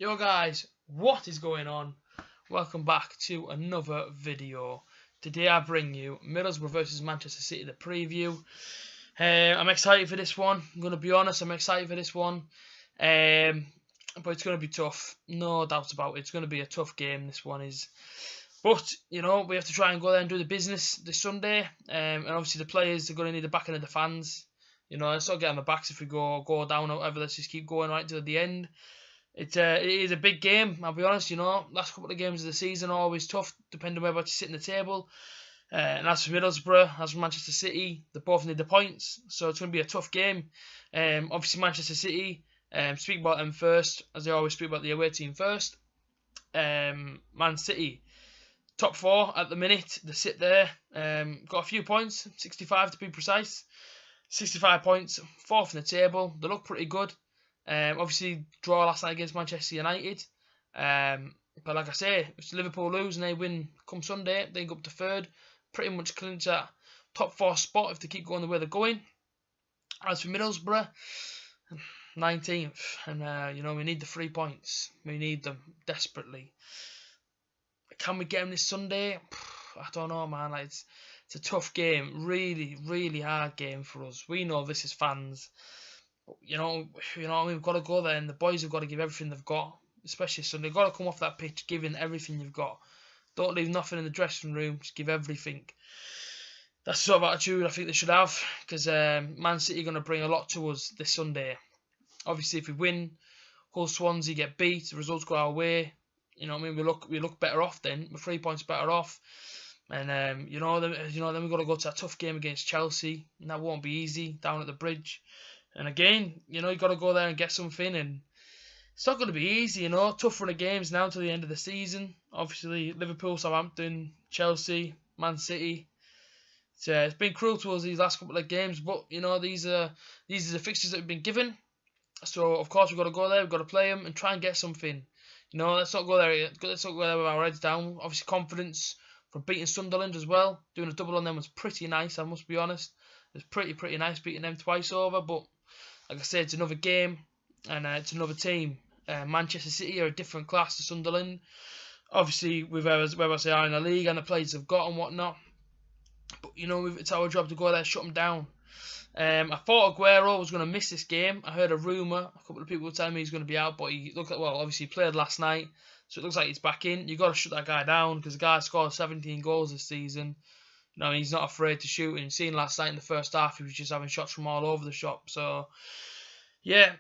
Yo guys, what is going on? Welcome back to another video. Today I bring you Middlesbrough vs Manchester City, the preview. I'm excited for this one. I'm going to be honest, I'm excited for this one. But it's going to be tough. No doubt about it. It's going to be a tough game, this one is. But, you know, we have to try and go there and do the business this Sunday. And obviously the players are going to need the backing of the fans. You know, let's not get on the backs if we go down or whatever. Let's just keep going right to the end. It is a big game, I'll be honest, you know. Last couple of games of the season are always tough, depending on where you sit in the table. And as for Middlesbrough, as for Manchester City, they both need the points. So it's going to be a tough game. Obviously, Manchester City, speak about them first, as they always speak about the away team first. Man City, top four at the minute. They sit there. Got a few points, 65 to be precise. 65 points, fourth in the table. They look pretty good. Obviously, draw last night against Manchester United. But like I say, if Liverpool lose and they win come Sunday, they go up to third. Pretty much clinch that top four spot if they keep going the way they're going. As for Middlesbrough, 19th. And, you know, we need the 3 points. We need them desperately. Can we get them this Sunday? I don't know, man. Like, it's a tough game. Really, really hard game for us. We know this as fans. You know, we've got to go there, and the boys have got to give everything they've got, especially Sunday. They've got to come off that pitch giving everything you've got. Don't leave nothing in the dressing room. Just give everything. That's the sort of attitude I think they should have, because Man City are going to bring a lot to us this Sunday. Obviously, if we win, Hull Swansea get beat, the results go our way. You know what I mean? We look better off then. We're 3 points better off. And then we've got to go to a tough game against Chelsea, and that won't be easy down at the Bridge. And again, you know, you've got to go there and get something, and it's not going to be easy, you know. Tough run of games now to the end of the season. Obviously, Liverpool, Southampton, Chelsea, Man City. It's been cruel to us these last couple of games, but you know, these are the fixtures that we've been given. So of course we've got to go there, we've got to play them and try and get something. You know, let's not go there with our heads down. Obviously, confidence from beating Sunderland as well. Doing a double on them was pretty nice, I must be honest. It was pretty nice beating them twice over, but like I said, it's another game, and it's another team. Manchester City are a different class to Sunderland. Obviously, with where they are in the league and the players they've got and whatnot. But, you know, it's our job to go there and shut them down. I thought Aguero was going to miss this game. I heard a rumour. A couple of people were telling me he's going to be out, but he looked like, well, obviously he played last night, so it looks like he's back in. You've got to shut that guy down, because the guy scored 17 goals this season. You know, he's not afraid to shoot. And seen last night in the first half, he was just having shots from all over the shop. So, yeah,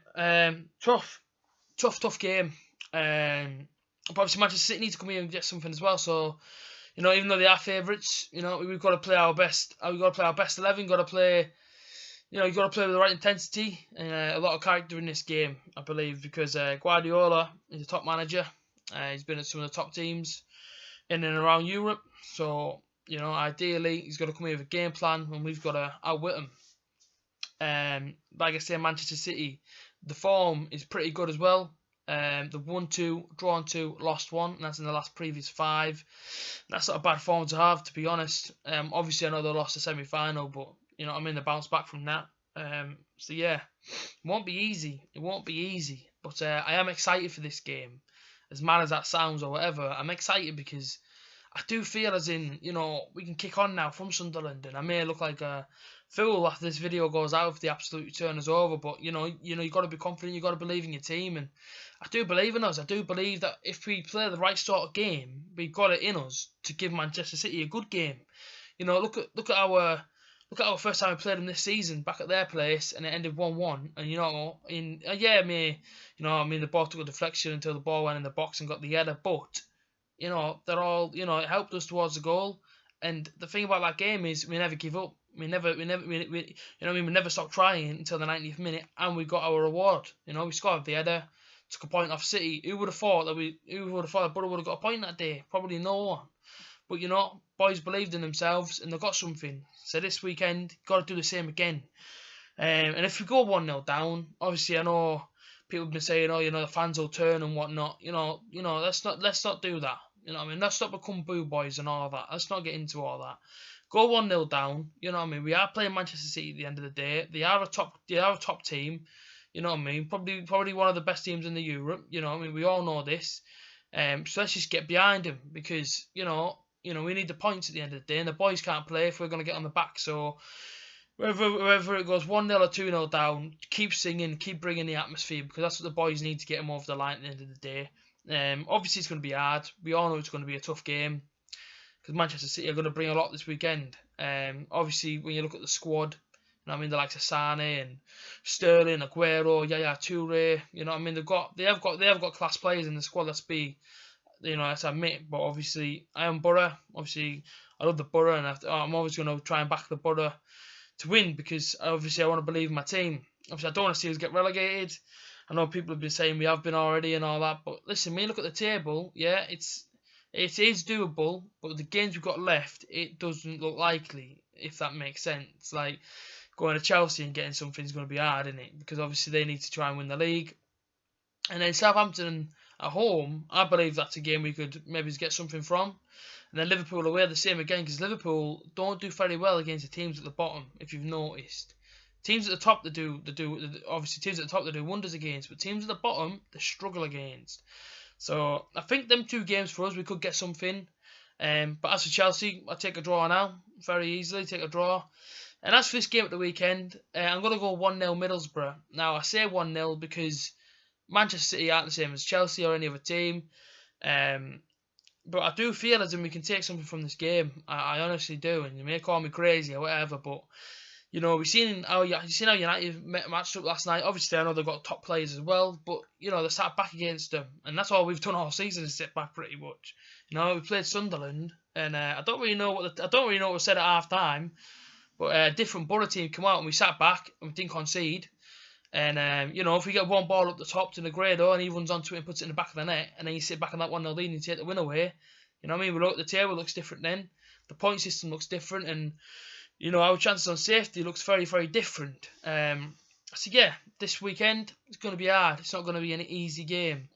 tough game. But obviously Manchester City need to come here and get something as well. So, you know, even though they are favourites, you know, we've got to play our best. We've got to play our best 11. Got to play. You know, you've got to play with the right intensity and a lot of character in this game, I believe, because Guardiola is a top manager. He's been at some of the top teams in and around Europe. So, you know, ideally, he's got to come here with a game plan, and we've got to outwit him. Like I say, Manchester City, the form is pretty good as well. The 1-2, drawn 2, lost 1, and that's in the last previous 5. That's not a bad form to have, to be honest. Obviously, I know they lost the semi-final, but, you know what I mean, they bounced back from that. So, yeah, it won't be easy. It won't be easy. But I am excited for this game. As mad as that sounds or whatever, I'm excited because I do feel as in, you know, we can kick on now from Sunderland, and I may look like a fool after this video goes out if the absolute turn is over, but you know, you've got to be confident, you've got to believe in your team, and I do believe in us. I do believe that if we play the right sort of game, we've got it in us to give Manchester City a good game. You know, look at our first time we played them this season back at their place, and it ended 1-1. And you know, the ball took a deflection until the ball went in the box and got the header, but you know, they're all, you know, it helped us towards the goal. And the thing about that game is we never give up. We never stopped trying until the 90th minute, and we got our reward. You know, we scored the header, took a point off City. Who would have thought that Borough would have got a point that day? Probably no one. But you know, boys believed in themselves and they got something. So this weekend, got to do the same again. And if we go 1-0 down, obviously I know people have been saying, oh, you know, the fans will turn and whatnot. You know, let's not do that. You know what I mean? Let's not become boo boys and all that. Let's not get into all that. Go 1-0 down. You know what I mean? We are playing Manchester City at the end of the day. They are a top team. You know what I mean? Probably one of the best teams in the Europe. You know, I mean, we all know this. So let's just get behind him because we need the points at the end of the day, and the boys can't play if we're going to get on the back. So whether it goes 1-0 or 2-0 down, keep singing, keep bringing the atmosphere because that's what the boys need to get them over the line at the end of the day. Obviously, it's going to be hard. We all know it's going to be a tough game because Manchester City are going to bring a lot this weekend. Obviously, when you look at the squad, you know what I mean, the likes of Sane and Sterling, Aguero, Yaya Toure, you know what I mean, they have got class players in the squad. Let's admit. But obviously, I am Borough. Obviously, I love the Borough, and I'm always going to try and back the Borough to win because obviously I want to believe in my team. Obviously, I don't want to see us get relegated. I know people have been saying we have been already and all that, but listen, when you look at the table, yeah, it is doable, but the games we've got left, it doesn't look likely, if that makes sense. Like, going to Chelsea and getting something is going to be hard, isn't it? Because obviously they need to try and win the league. And then Southampton at home, I believe that's a game we could maybe get something from. And then Liverpool away, the same again, because Liverpool don't do very well against the teams at the bottom, if you've noticed. Teams at the top, obviously teams at the top they do wonders against, but teams at the bottom, they struggle against. So I think them 2 games for us, we could get something. But as for Chelsea, I'll take a draw now, very easily, take a draw. And as for this game at the weekend, I'm going to go 1-0 Middlesbrough. Now, I say 1-0 because Manchester City aren't the same as Chelsea or any other team. But I do feel as if we can take something from this game. I honestly do. And you may call me crazy or whatever, but we've seen how United matched up last night. Obviously, I know they've got top players as well, but they sat back against them, and that's all we've done all season is sit back pretty much. We played Sunderland, and I don't really know what was said at half time. But a different Borough team come out and we sat back and we didn't concede. And, if we get one ball up the top to Negredo and he runs onto it and puts it in the back of the net, and then you sit back on that 1-0 lead and you take the win away, you know what I mean? We look at the table, it looks different then. The point system looks different, and, our chances on safety looks very, very different. So, yeah, this weekend, it's going to be hard. It's not going to be an easy game.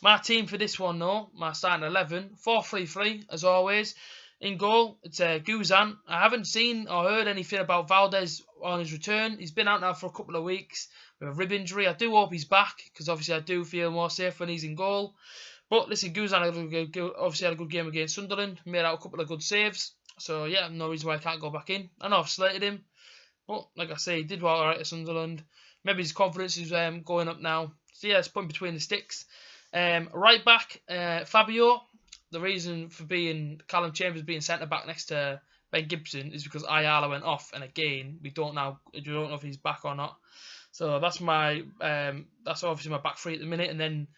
My team for this one, though, my starting 11, 4-3-3, as always. In goal, it's Guzan. I haven't seen or heard anything about Valdez on his return. He's been out now for a couple of weeks with a rib injury. I do hope he's back because obviously I do feel more safe when he's in goal. But listen, Guzan obviously had a good game against Sunderland. Made out a couple of good saves. So yeah, no reason why I can't go back in. I know I've slated him, but like I say, he did well alright at Sunderland. Maybe his confidence is going up now. So yeah, it's put between the sticks. Right back, Fabio. The reason for Callum Chambers being centre back next to Ben Gibson is because Ayala went off, and again we don't know if he's back or not. So that's that's obviously my back three at the minute, and then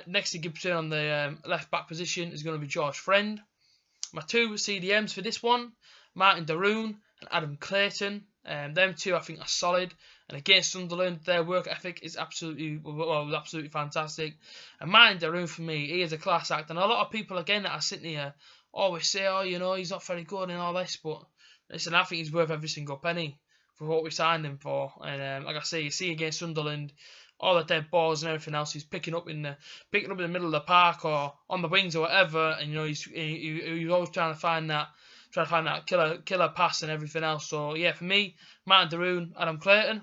next to Gibson on the left back position is going to be George Friend. My 2 CDMs for this one, Martin Daroon and Adam Clayton. Them 2 I think are solid. And against Sunderland, their work ethic is absolutely fantastic. And Martin Daroon, for me, he is a class act. And a lot of people, again, that are sitting here always say, oh, he's not very good and all this. But listen, I think he's worth every single penny for what we signed him for. And like I say, you see against Sunderland, all the dead balls and everything else he's picking up in the middle of the park or on the wings or whatever. And, he's always trying to find that killer pass and everything else. So, yeah, for me, Martin Daroon, Adam Clayton.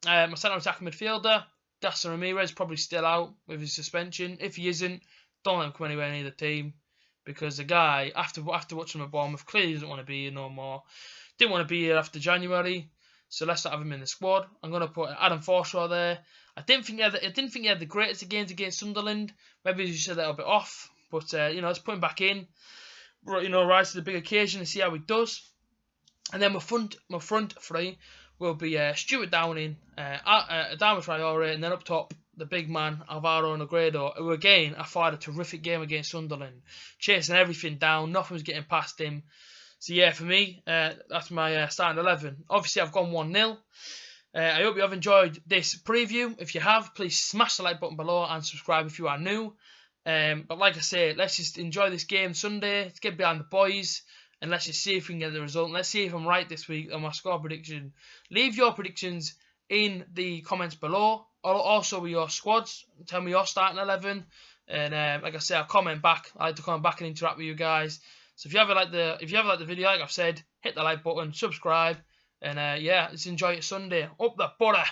My centre attacking midfielder, Gaston Ramirez, probably still out with his suspension. If he isn't, don't let him come anywhere near the team. Because the guy, after watching him at Bournemouth, clearly doesn't want to be here no more. Didn't want to be here after January. So let's not have him in the squad. I'm going to put Adam Forshaw there. I didn't think he had the greatest games against Sunderland. Maybe he should a little bit off. But, let's put him back in. Rise to the big occasion and see how he does. And then my front three will be Stuart Downing, Adama Traore, and then up top, the big man, Alvaro Negredo, who again, I thought had a terrific game against Sunderland. Chasing everything down, nothing was getting past him. So yeah, for me, that's my starting 11. Obviously, I've gone 1-0. I hope you have enjoyed this preview. If you have, please smash the like button below and subscribe if you are new. But like I say, let's just enjoy this game Sunday. Let's get behind the boys. And let's just see if we can get the result. Let's see if I'm right this week on my score prediction. Leave your predictions in the comments below. Also with your squads. Tell me your starting 11. And like I say, I'll comment back. I like to comment back and interact with you guys. So if you ever like the video, like I've said, hit the like button, subscribe. And yeah, let's enjoy it Sunday. Up the butter.